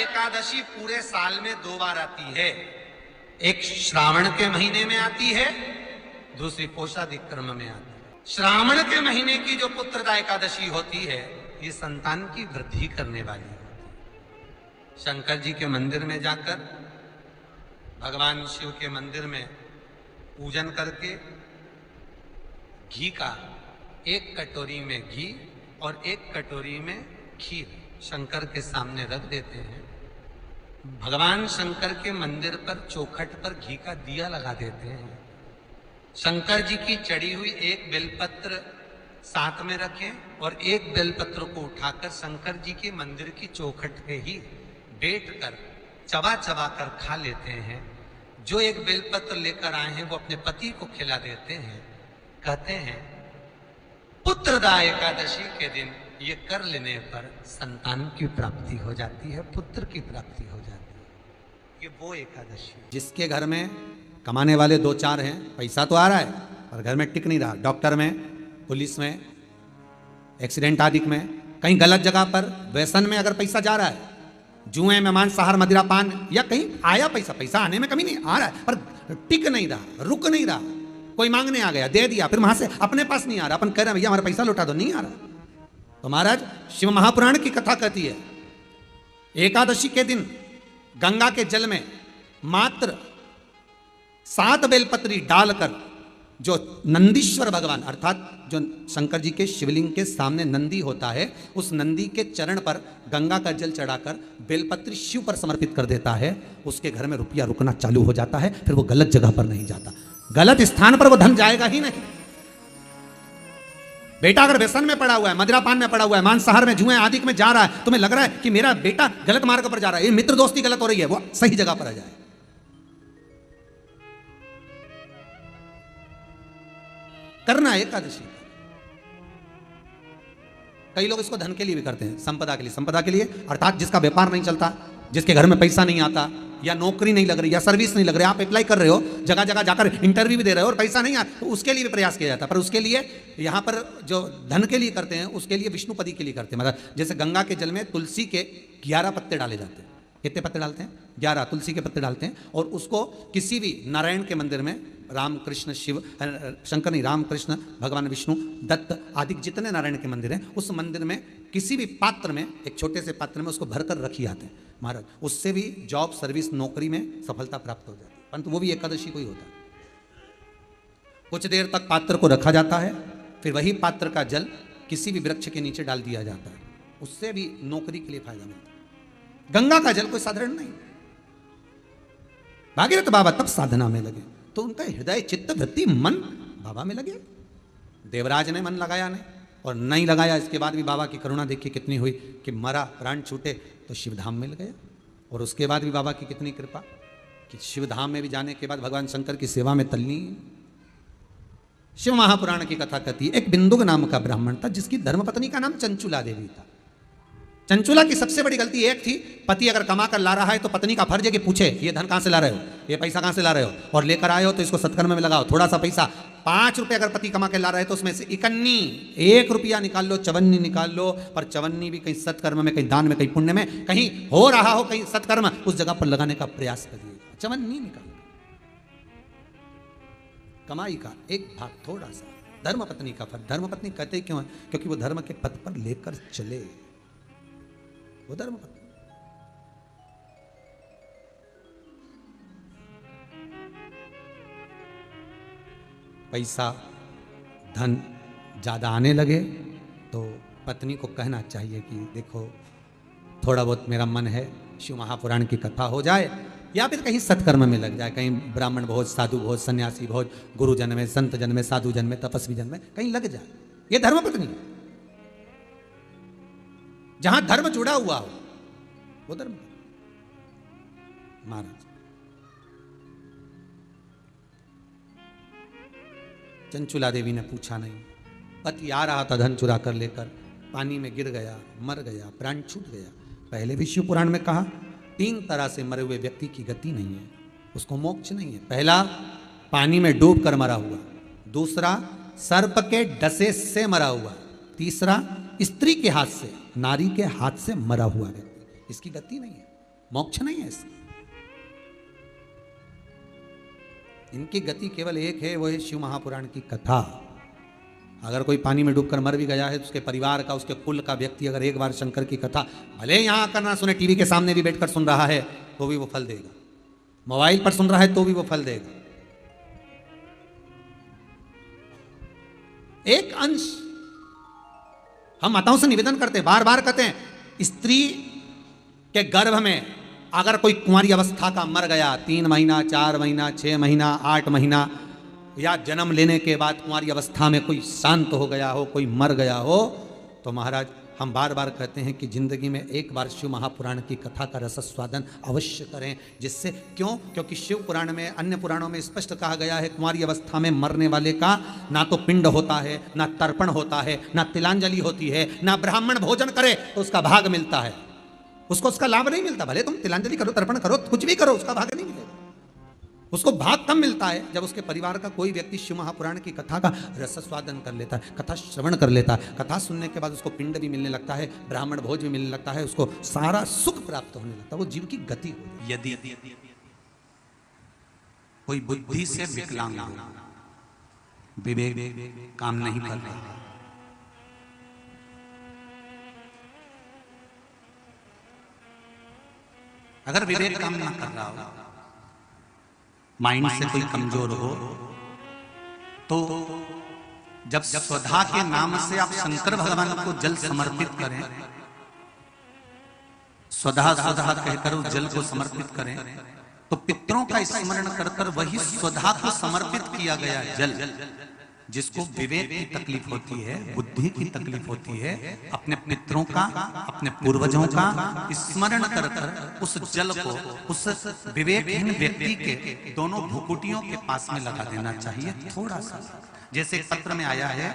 एकादशी पूरे साल में 2 बार आती है। एक श्रावण के महीने में आती है, दूसरी पोषाधिक क्रम में आती है। श्रावण के महीने की जो पुत्रदा एकादशी होती है, ये संतान की वृद्धि करने वाली होती है। शंकर जी के मंदिर में जाकर, भगवान शिव के मंदिर में पूजन करके घी का 1 कटोरी में घी और 1 कटोरी में खीर शंकर के सामने रख देते हैं। भगवान शंकर के मंदिर पर चौखट पर घी का दिया लगा देते हैं। शंकर जी की चढ़ी हुई 1 बेलपत्र साथ में रखें और 1 बेलपत्र को उठाकर शंकर जी के मंदिर की चौखट पे ही बैठ कर चबा चबा कर खा लेते हैं। जो 1 बेलपत्र लेकर आए हैं वो अपने पति को खिला देते हैं। कहते हैं पुत्रदा एकादशी के दिन ये कर लेने पर संतान की प्राप्ति हो जाती है, पुत्र की प्राप्ति हो जाती है। ये वो एकादशी जिसके घर में कमाने वाले 2-4 हैं, पैसा तो आ रहा है पर घर में टिक नहीं रहा, डॉक्टर में, पुलिस में, एक्सीडेंट आदि में, कहीं गलत जगह पर व्यसन में अगर पैसा जा रहा है, जुए में, मांसाहार, मदिरा पान, या कहीं आया पैसा आने में कमी नहीं, आ रहा है पर टिक नहीं रहा, रुक नहीं रहा। कोई मांगने आ गया, दे दिया, फिर वहां से अपने पास नहीं आ रहा, अपन कह रहे हैं भैया हमारा पैसा लौटा दो, नहीं आ रहा। तो महाराज शिव महापुराण की कथा कहती है एकादशी के दिन गंगा के जल में मात्र 7 बेलपत्री डालकर जो नंदीश्वर भगवान अर्थात जो शंकर जी के शिवलिंग के सामने नंदी होता है, उस नंदी के चरण पर गंगा का जल चढ़ाकर बेलपत्री शिव पर समर्पित कर देता है, उसके घर में रुपया रुकना चालू हो जाता है। फिर वो गलत जगह पर नहीं जाता, गलत स्थान पर वो धन जाएगा ही नहीं। बेटा अगर व्यसन में पड़ा हुआ है, मदिरापान में पड़ा हुआ है, मांसाहार में, जुए आदि में जा रहा है, तुम्हें लग रहा है कि मेरा बेटा गलत मार्ग पर जा रहा है, ये मित्र दोस्ती गलत हो रही है, वो सही जगह पर आ जाए। करना एकादशी। कई लोग इसको धन के लिए भी करते हैं, संपदा के लिए। संपदा के लिए अर्थात जिसका व्यापार नहीं चलता, जिसके घर में पैसा नहीं आता, या नौकरी नहीं लग रही, या सर्विस नहीं लग रही, आप अप्लाई कर रहे हो, जगह जगह जाकर इंटरव्यू भी दे रहे हो और पैसा नहीं आता, तो उसके लिए भी प्रयास किया जाता है। पर उसके लिए यहाँ पर जो धन के लिए करते हैं, उसके लिए विष्णुपदी के लिए करते हैं। मतलब जैसे गंगा के जल में तुलसी के 11 पत्ते डाले जाते हैं। कितने पत्ते डालते हैं? 11 तुलसी के पत्ते डालते हैं, और उसको किसी भी नारायण के मंदिर में, राम कृष्ण शिव, शंकर नहीं, राम कृष्ण, भगवान विष्णु, दत्त आदि जितने नारायण के मंदिर हैं, उस मंदिर में किसी भी पात्र में, एक छोटे से पात्र में उसको भरकर रखी जाते हैं महाराज। उससे भी जॉब, सर्विस, नौकरी में सफलता प्राप्त हो जाती है। परंतु वो भी एकादशी को ही होता है। कुछ देर तक पात्र को रखा जाता है, फिर वही पात्र का जल किसी भी वृक्ष के नीचे डाल दिया जाता है, उससे भी नौकरी के लिए फायदा मिलता है। गंगा का जल कोई साधारण नहीं। भागीरथ बाबा तब साधना में लगे तो उनका हृदय, चित्त, वृत्ति, मन बाबा में लगे। देवराज ने मन लगाया नहीं, और नहीं लगाया, इसके बाद भी बाबा की करुणा देखिए कितनी हुई कि मरा, प्राण छूटे तो शिवधाम में गया। और उसके बाद भी बाबा की कितनी कृपा कि शिवधाम में भी जाने के बाद भगवान शंकर की सेवा में तल्लीन। शिव महापुराण की कथा कहती है, एक बिंदुक नाम का ब्राह्मण था जिसकी धर्मपत्नी का नाम चंचुला देवी था। चंचुला की सबसे बड़ी गलती एक थी, पति अगर कमा कर ला रहा है तो पत्नी का फर्ज है कि पूछे ये धन कहां से ला रहे हो, ये पैसा कहां से ला रहे हो, और लेकर आए हो तो इसको सत्कर्म में लगाओ। थोड़ा सा पैसा, 5 रुपए अगर पति कमा के ला रहे हैं तो उसमें से 1 रुपया निकाल लो, 54 निकाल लो। पर 54 भी कहीं सत्कर्म में, कहीं दान में, कहीं पुण्य में, कहीं हो रहा हो, कहीं सत्कर्म, उस जगह पर लगाने का प्रयास करिएगा। 54 निकाल, कमाई का एक भाग थोड़ा सा धर्मपत्नी का फर्ज। धर्मपत्नी कहते क्यों है? क्योंकि वो धर्म के पथ पर लेकर चले, वो धर्मपत्नी। पैसा, धन ज़्यादा आने लगे तो पत्नी को कहना चाहिए कि देखो थोड़ा बहुत मेरा मन है, शिव महापुराण की कथा हो जाए, या फिर कहीं सत्कर्म में लग जाए, कहीं ब्राह्मण भोज, साधु भोज, सन्यासी भोज, गुरुजन में, संत जन में, साधु जन में, तपस्वी जन में कहीं लग जाए। ये धर्मपत्नी है। जहां धर्म जुड़ा हुआ हो वो धर्म। महाराज चंचुला देवी ने पूछा नहीं, पति आ रहा था धन चुरा कर लेकर, पानी में गिर गया, मर गया, प्राण छूट गया। पहले भी शिव पुराण में कहा 3 तरह से मरे हुए व्यक्ति की गति नहीं है, उसको मोक्ष नहीं है। पहला पानी में डूब कर मरा हुआ, दूसरा सर्प के डसे से मरा हुआ, तीसरा स्त्री के हाथ से, नारी के हाथ से मरा हुआ व्यक्ति, इसकी गति नहीं है। मोक्ष नहीं है इसका। इनकी गति केवल एक है, वो है शिव महापुराण की कथा। अगर कोई पानी में डूबकर मर भी गया है तो उसके परिवार का, उसके कुल का व्यक्ति अगर एक बार शंकर की कथा भले यहां आकर ना सुने, टीवी के सामने भी बैठकर सुन रहा है तो भी वो फल देगा, मोबाइल पर सुन रहा है तो भी वो फल देगा। एक अंश हम माताओं से निवेदन करते, बार बार कहते हैं, स्त्री के गर्भ में अगर कोई कुंवारी अवस्था का मर गया, 3 महीना, 4 महीना, 6 महीना, 8 महीना, या जन्म लेने के बाद कुंवारी अवस्था में कोई शांत हो गया हो, कोई मर गया हो, तो महाराज हम बार बार कहते हैं कि जिंदगी में एक बार शिव महापुराण की कथा का रसस्वादन अवश्य करें। जिससे क्यों? क्योंकि शिव पुराण में, अन्य पुराणों में स्पष्ट कहा गया है, कुंवारी अवस्था में मरने वाले का ना तो पिंड होता है, ना तर्पण होता है, ना तिलांजलि होती है, ना ब्राह्मण भोजन करे तो उसका भाग मिलता है, उसको उसका लाभ नहीं मिलता। भले तुम तिलांजलि करो, तर्पण करो, कुछ भी करो, उसका भाग नहीं मिलेगा। उसको भाग कम मिलता है जब उसके परिवार का कोई व्यक्ति शिव महापुराण की कथा का रसस्वादन कर लेता है, कथा श्रवण कर लेता है। कथा सुनने के बाद उसको पिंड भी मिलने लगता है, ब्राह्मण भोज भी मिलने लगता है, उसको सारा सुख प्राप्त होने लगता है, वो जीव की गति हो। यदि कोई बुद्धि से विकलांग हो, विवेक काम नहीं कर रहा, अगर विवेक काम ना कर रहा हो, माइंड से कोई कमजोर हो, तो जब स्वधा के नाम से आप शंकर भगवान को जल समर्पित करें, स्वधा स्वधा कहकर उस जल को समर्पित करें, तो पितरों का स्मरण कर कर वही स्वधा को समर्पित किया गया जल, जिसको विवेक की तकलीफ होती है, बुद्धि की तकलीफ होती है, अपने पितरों का, अपने पूर्वजों का स्मरण कर कर उस जल को उस विवेकहीन व्यक्ति के दोनों भुकुटियों के पास में लगा देना चाहिए, थोड़ा सा। जैसे एक पत्र में आया है,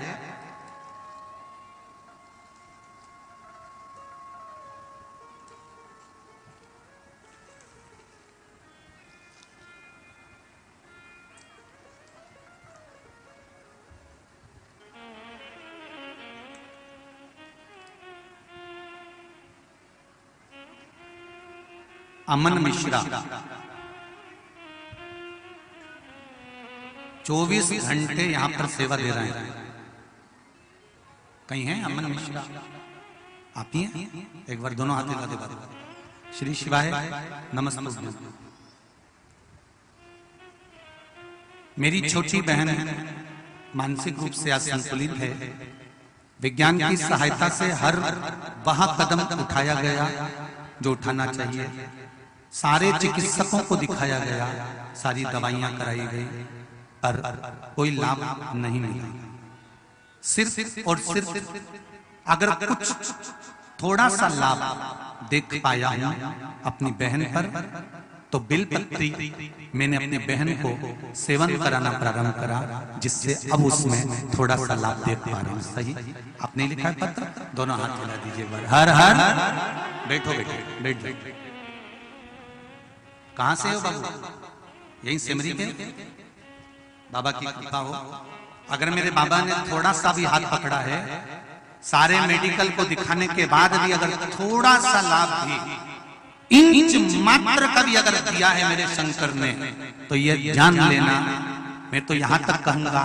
अमन मिश्रा 24 घंटे यहां पर सेवा दे रहे हैं। कहीं हैं अमन मिश्रा? आप ही हैं? एक बार दोनों हाथ हिला दे। श्री शिवाय नमस्ते। मेरी छोटी बहन मानसिक रूप से असंतुलित है। विज्ञान की सहायता से हर वह कदम उठाया गया जो उठाना चाहिए, सारे चिकित्सकों को दिखाया गया, सारी दवाइयां कराई गई, पर कोई लाभ नहीं मिला। सिर्फ और सिर्फ अगर कुछ थोड़ा सा लाभ देख पाया हूं अपनी बहन पर, तो बिलपत्री मैंने अपनी बहन को सेवन कराना प्रारंभ करा, जिससे अब उसमें थोड़ा सा लाभ देख पा रहा हूं। सही आपने लिखा है पत्र, दोनों हाथ मिला दीजिए। हर हर बैठो बैठो बैठ बैठ। कहां से हो बाबू? यही सिमरी के? बाबा की कृपा हो। अगर मेरे बाबा ने थोड़ा सा भी हाथ पकड़ा है, सारे मेडिकल को दिखाने के बाद भी अगर थोड़ा सा लाभ भी, इंच मात्र का भी अगर दिया है मेरे शंकर ने, तो ये जान लेना, मैं तो यहां तक कहूंगा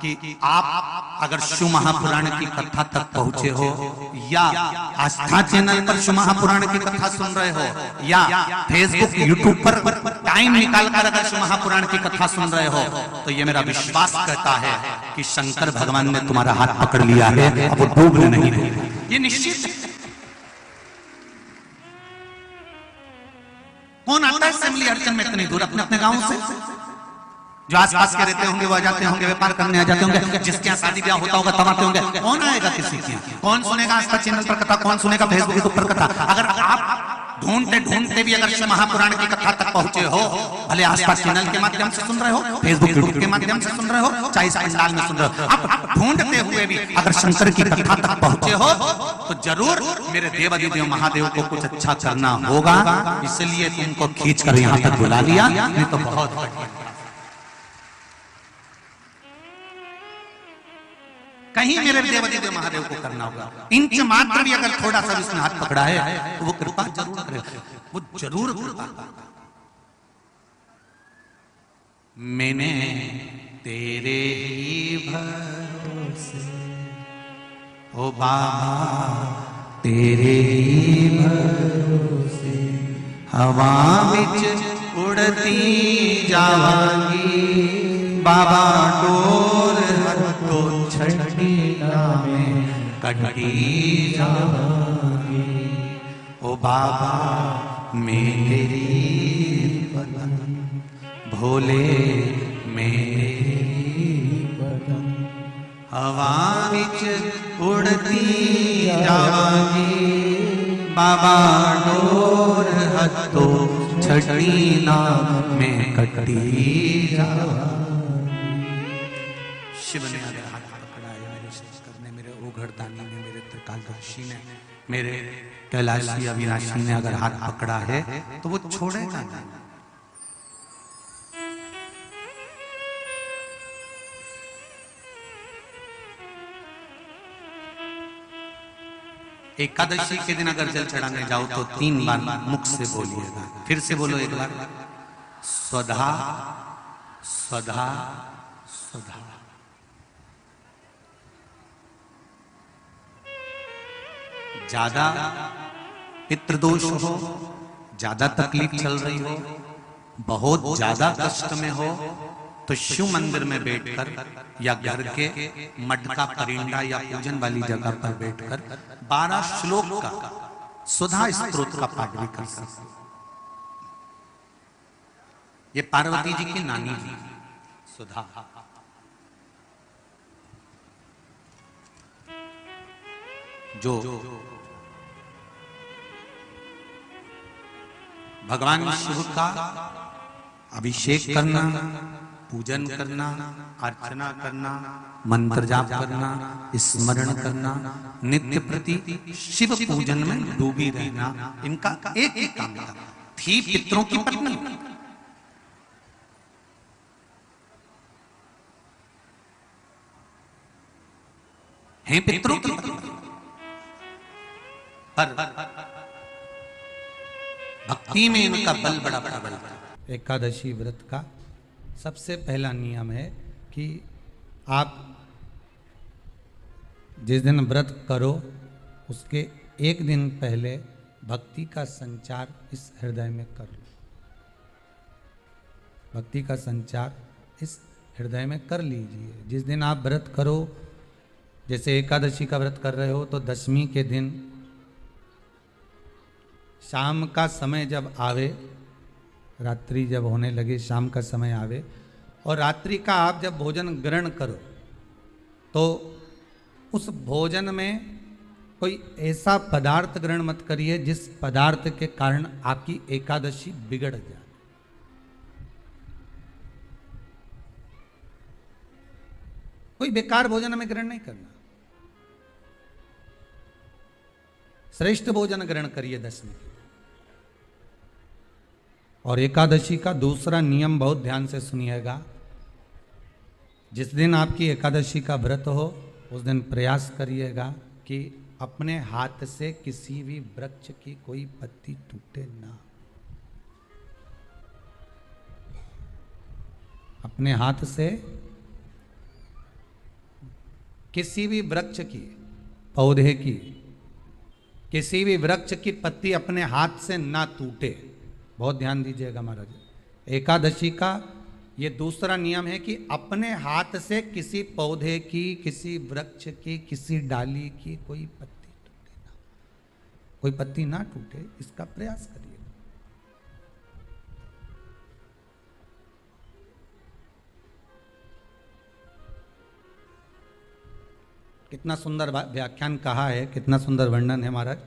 कि आप अगर शिव महापुराण की कथा तक पहुंचे हो, या आस्था चैनल पर शिव महापुराण की कथा सुन रहे हो, या फेसबुक यूट्यूब पर टाइम निकालकर अगर शिव महापुराण की कथा सुन रहे हो, तो ये मेरा विश्वास कहता है कि शंकर भगवान ने तुम्हारा हाथ पकड़ लिया है, अब वो डूबने नहीं देंगे, ये निश्चित है। कौन आता है सिमली अर्चन में इतनी दूर अपने अपने गांव से? जो आसपास के रहते होंगे वो आ जाते होंगे, व्यापार करने आ जाते होंगे, जिसके यहाँ शादी ब्याह होता होगा तब आते होंगे। कौन आएगा किसी के यहाँ? कौन सुनेगा आस्था चैनल पर कथा? कौन सुनेगा फेसबुक पर कथा? अगर आप ढूंढते ढूंढते भी अगर महापुराण की कथा तक पहुंचे हो, भले आस्था चैनल के माध्यम से सुन रहे हो, फेसबुक यूट्यूब के माध्यम से सुन रहे हो, चाहे इस पंडाल में सुन रहे हो, आप ढूंढते हुए भी अगर शंकर की कथा तक पहुंचे हो, तो जरूर मेरे देवाधिदेव महादेव को कुछ अच्छा करना होगा। इसलिए तुमको खींच कर यहाँ तक बुला लिया, नहीं तो बहुत कहीं मेरे देवादिदेव महादेव को करना होगा। इंच मात्र भी अगर थोड़ा सा उसने हाथ पकड़ा है तो वो कृपा जरूर करेगा, वो जरूर कृपा करेगा। मैंने तेरे ही भरोसे ओ बाबा तेरे ही भरोसे हवा बिच उड़ती जावांगी बाबा डोर तो छठी में कटी जावांगी ओ बाबा मेरी बदन भोले मेरी बदन हवा बिच उड़ती जावांगी बाबा डोर हतो छठी में कटी शिव ने मेरे हाथ पकड़ा है, मेरे शंकर ने, मेरे ओघड़दानी ने, मेरे त्रिकालदर्शी ने, मेरे कैलाशी अविनाशी ने अगर हाथ पकड़ा है तो वो छोड़ेगा नहीं। एकादशी के दिन अगर जल चढ़ाने जाओ तो 3 बार मुख से बोलिएगा। फिर से बोलो एक बार, स्वधा स्वधा स्वधा। ज्यादा पितृदोष हो, ज्यादा तकलीफ चल रही हो, बहुत ज्यादा कष्ट में हो तो शिव मंदिर में बैठकर या घर के मठ का परिंदा या पूजन वाली जगह पर बैठकर 12 श्लोक का सुधा स्तोत्र का पाठ भी कर सकते। ये पार्वती जी की नानी जी सुधा। जो भगवान शिव का अभिषेक करना, पूजन करना, अर्चना करना, मंत्र जाप करना, स्मरण करना, नित्य प्रति शिव पूजन में डूबी रहना, इनका एक ही काम था। थी पितरों की पत्नी, हैं पितरों की पत्नी, पर भक्ति में इनका बल बड़ा प्रबल था। एकादशी व्रत का सबसे पहला नियम है कि आप जिस दिन व्रत करो उसके एक दिन पहले भक्ति का संचार इस हृदय में कर लो। भक्ति का संचार इस हृदय में कर लीजिए। जिस दिन आप व्रत करो, जैसे एकादशी का व्रत कर रहे हो तो दशमी के दिन शाम का समय जब आवे, रात्रि जब होने लगे, शाम का समय आवे और रात्रि का आप जब भोजन ग्रहण करो तो उस भोजन में कोई ऐसा पदार्थ ग्रहण मत करिए जिस पदार्थ के कारण आपकी एकादशी बिगड़ जाए। कोई बेकार भोजन हमें ग्रहण नहीं करना, श्रेष्ठ भोजन ग्रहण करिए दशमी के। और एकादशी का दूसरा नियम बहुत ध्यान से सुनिएगा। जिस दिन आपकी एकादशी का व्रत हो उस दिन प्रयास करिएगा कि अपने हाथ से किसी भी वृक्ष की कोई पत्ती टूटे ना। अपने हाथ से किसी भी वृक्ष की, पौधे की, किसी भी वृक्ष की पत्ती अपने हाथ से ना टूटे। बहुत ध्यान दीजिएगा महाराज। एकादशी का ये दूसरा नियम है कि अपने हाथ से किसी पौधे की, किसी वृक्ष की, किसी डाली की कोई पत्ती टूटे ना, कोई पत्ती ना टूटे, इसका प्रयास करिए। कितना सुंदर व्याख्यान कहा है, कितना सुंदर वर्णन है महाराज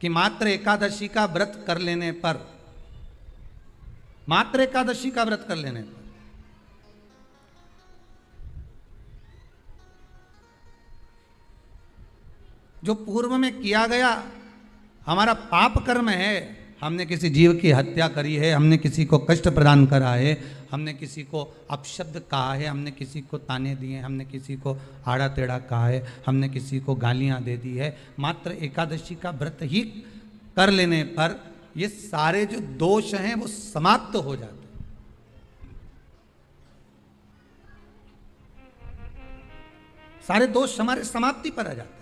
कि मात्र एकादशी का व्रत कर लेने पर, मात्र एकादशी का व्रत कर लेने पर जो पूर्व में किया गया हमारा पाप कर्म है, हमने किसी जीव की हत्या करी है, हमने किसी को कष्ट प्रदान करा है, हमने किसी को अपशब्द कहा है, हमने किसी को ताने दिए, हमने किसी को आड़ा टेढ़ा कहा है, हमने किसी को गालियां दे दी है, मात्र एकादशी का व्रत ही कर लेने पर ये सारे जो दोष हैं वो समाप्त हो जाते हैं। सारे दोष हमारे समाप्ति पर आ जाते हैं।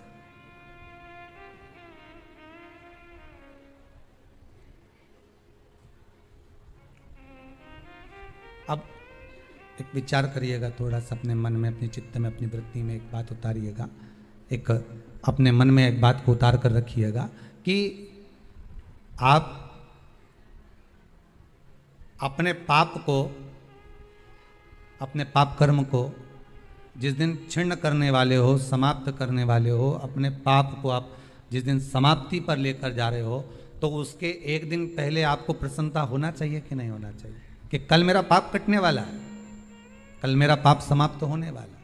अब एक विचार करिएगा थोड़ा सा अपने मन में, अपने चित्त में, अपनी वृत्ति में एक बात उतारिएगा, एक अपने मन में एक बात को उतार कर रखिएगा कि आप अपने पाप को, अपने पाप कर्म को जिस दिन छिन्न करने वाले हो, समाप्त करने वाले हो, अपने पाप को आप जिस दिन समाप्ति पर लेकर जा रहे हो, तो उसके एक दिन पहले आपको प्रसन्नता होना चाहिए कि नहीं होना चाहिए कि कल मेरा पाप कटने वाला है, कल मेरा पाप समाप्त होने वाला है।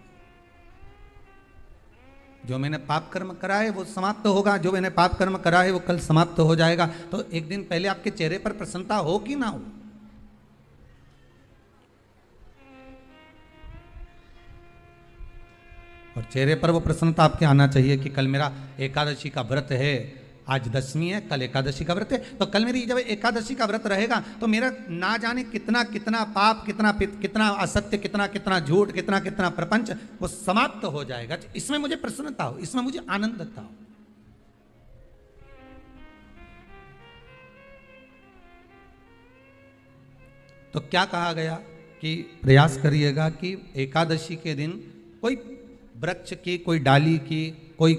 जो मैंने पाप कर्म करा है वो समाप्त होगा, जो मैंने पाप कर्म करा है वो कल समाप्त हो जाएगा। तो एक दिन पहले आपके चेहरे पर प्रसन्नता हो कि ना हो? और चेहरे पर वो प्रसन्नता आपके आना चाहिए कि कल मेरा एकादशी का व्रत है, आज दशमी है, कल एकादशी का व्रत है, तो कल मेरी जब एकादशी का व्रत रहेगा तो मेरा ना जाने कितना कितना पाप, कितना असत्य, कितना झूठ, कितना प्रपंच वो समाप्त हो जाएगा। इसमें मुझे प्रसन्नता हो, इसमें मुझे आनंदता हो। तो क्या कहा गया कि प्रयास करिएगा कि एकादशी के दिन कोई वृक्ष की, कोई डाली की, कोई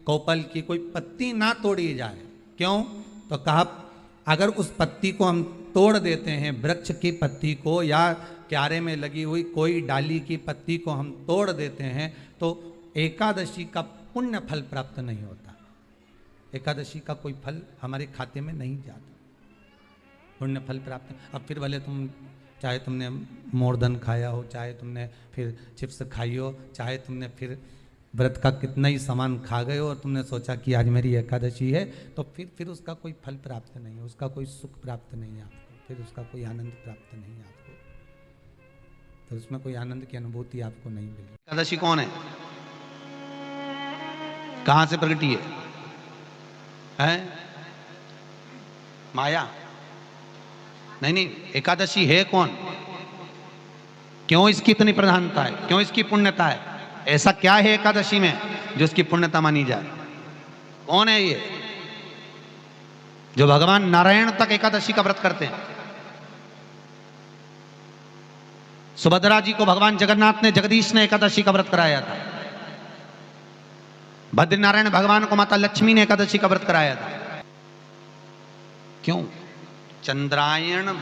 कोपल की कोई पत्ती ना तोड़ी जाए। क्यों? तो कहा अगर उस पत्ती को हम तोड़ देते हैं, वृक्ष की पत्ती को या क्यारे में लगी हुई कोई डाली की पत्ती को हम तोड़ देते हैं तो एकादशी का पुण्य फल प्राप्त नहीं होता, एकादशी का कोई फल हमारे खाते में नहीं जाता, पुण्य फल प्राप्त। अब फिर भले तुम चाहे तुमने मोरधन खाया हो, चाहे तुमने फिर चिप्स खाई हो, चाहे तुमने फिर व्रत का कितना ही सामान खा गए हो और तुमने सोचा कि आज मेरी एकादशी है, तो फिर उसका कोई फल प्राप्त नहीं है, उसका कोई सुख प्राप्त नहीं है आपको, फिर उसका कोई आनंद प्राप्त नहीं है आपको, तो उसमें कोई आनंद की अनुभूति आपको नहीं मिली। एकादशी कौन है? कहां से प्रकटी है? माया? नहीं, एकादशी है कौन? क्यों इसकी इतनी प्रधानता है? क्यों इसकी पुण्यता है? ऐसा क्या है एकादशी में जो इसकी पुण्यता मानी जाए? कौन है ये जो भगवान नारायण तक एकादशी का व्रत करते हैं? सुभद्रा जी को भगवान जगन्नाथ ने, जगदीश ने एकादशी का व्रत कराया था। बद्रीनारायण भगवान को माता लक्ष्मी ने एकादशी का व्रत कराया था। क्यों? चंद्रायण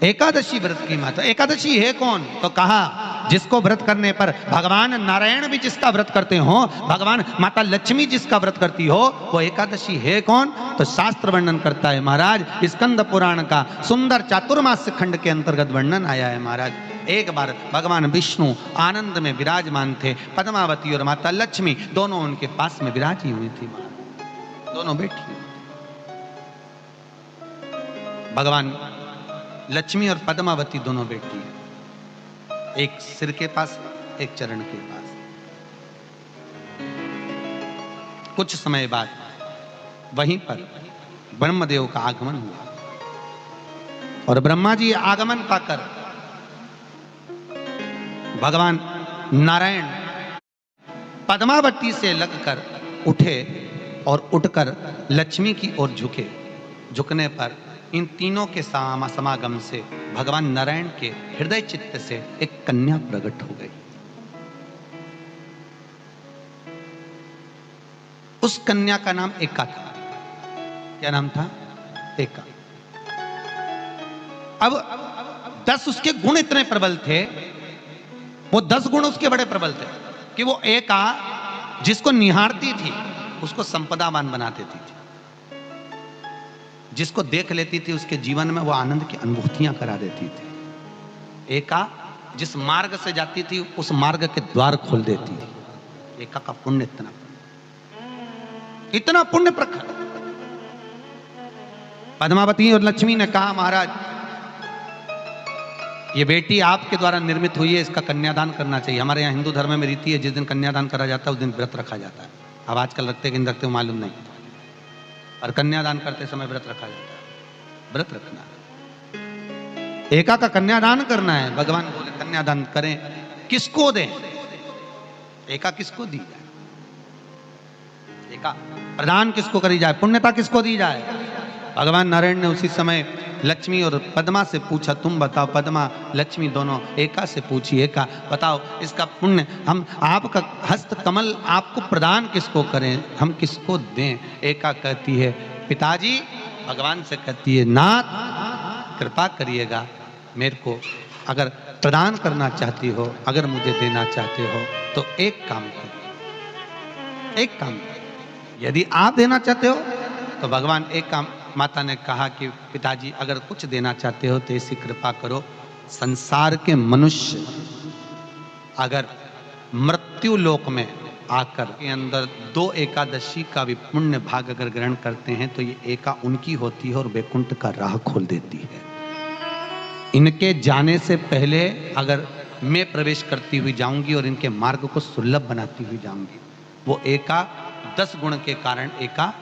एकादशी व्रत की माता। एकादशी है कौन? तो कहा जिसको व्रत करने पर भगवान नारायण भी जिसका व्रत करते हो, भगवान माता लक्ष्मी जिसका व्रत करती हो, वो एकादशी है कौन? तो शास्त्र वर्णन करता है महाराज, स्कंद पुराण का सुंदर चातुर्मास्य खंड के अंतर्गत वर्णन आया है महाराज। एक बार भगवान विष्णु आनंद में विराजमान थे, पद्मावती और माता लक्ष्मी दोनों उनके पास में विराजी हुई थी, दोनों बैठी। भगवान लक्ष्मी और पद्मावती दोनों बैठी, एक सिर के पास, एक चरण के पास। कुछ समय बाद वहीं पर ब्रह्मदेव का आगमन हुआ और ब्रह्मा जी आगमन पाकर भगवान नारायण पद्मावती से लगकर उठे और उठकर लक्ष्मी की ओर झुके। झुकने पर इन तीनों के समागम से भगवान नारायण के हृदय चित्त से एक कन्या प्रकट हो गई। उस कन्या का नाम एका था। क्या नाम था? एका। अब 10 उसके गुण इतने प्रबल थे, वो 10 गुण उसके बड़े प्रबल थे कि वो एका जिसको निहारती थी उसको संपदावान बना देती थी, जिसको देख लेती थी उसके जीवन में वो आनंद की अनुभूतियां करा देती थी। एका जिस मार्ग से जाती थी उस मार्ग के द्वार खोल देती थी। एका का पुण्य इतना पुण्य प्रखर। पद्मावती और लक्ष्मी ने कहा महाराज ये बेटी आपके द्वारा निर्मित हुई है, इसका कन्यादान करना चाहिए। हमारे यहाँ हिंदू धर्म में रीति है, जिस दिन कन्यादान करा जाता है उस दिन व्रत रखा जाता है। अब आजकल रखते कि नहीं रखते मालूम नहीं, और कन्यादान करते समय व्रत रखा जाता है। व्रत रखना है, एका का कन्यादान करना है। भगवान बोले कन्यादान करें, किसको दें? एका किसको दी जाए? एका प्रदान किसको करी जाए? पुण्यता किसको दी जाए? भगवान नारायण ने उसी समय लक्ष्मी और पद्मा से पूछा, तुम बताओ। पद्मा लक्ष्मी दोनों एका से पूछी, एका बताओ इसका पुण्य, हम आपका हस्त कमल आपको प्रदान किसको करें, हम किसको दें? एका कहती है पिताजी, भगवान से कहती है नाथ कृपा करिएगा मेरे को, अगर प्रदान करना चाहती हो, अगर मुझे देना चाहते हो तो एक काम करो, एक काम करो। यदि आप देना चाहते हो तो भगवान एक काम, माता ने कहा कि पिताजी अगर कुछ देना चाहते हो तो ऐसी कृपा करो, संसार के मनुष्य अगर मृत्यु लोक में आकर के अंदर 2 एकादशी का भी पुण्य भाग अगर ग्रहण करते हैं तो ये एका उनकी होती है और वैकुंठ का राह खोल देती है। इनके जाने से पहले अगर मैं प्रवेश करती हुई जाऊंगी और इनके मार्ग को सुलभ बनाती हुई जाऊंगी, वो एका 10 गुण के कारण एका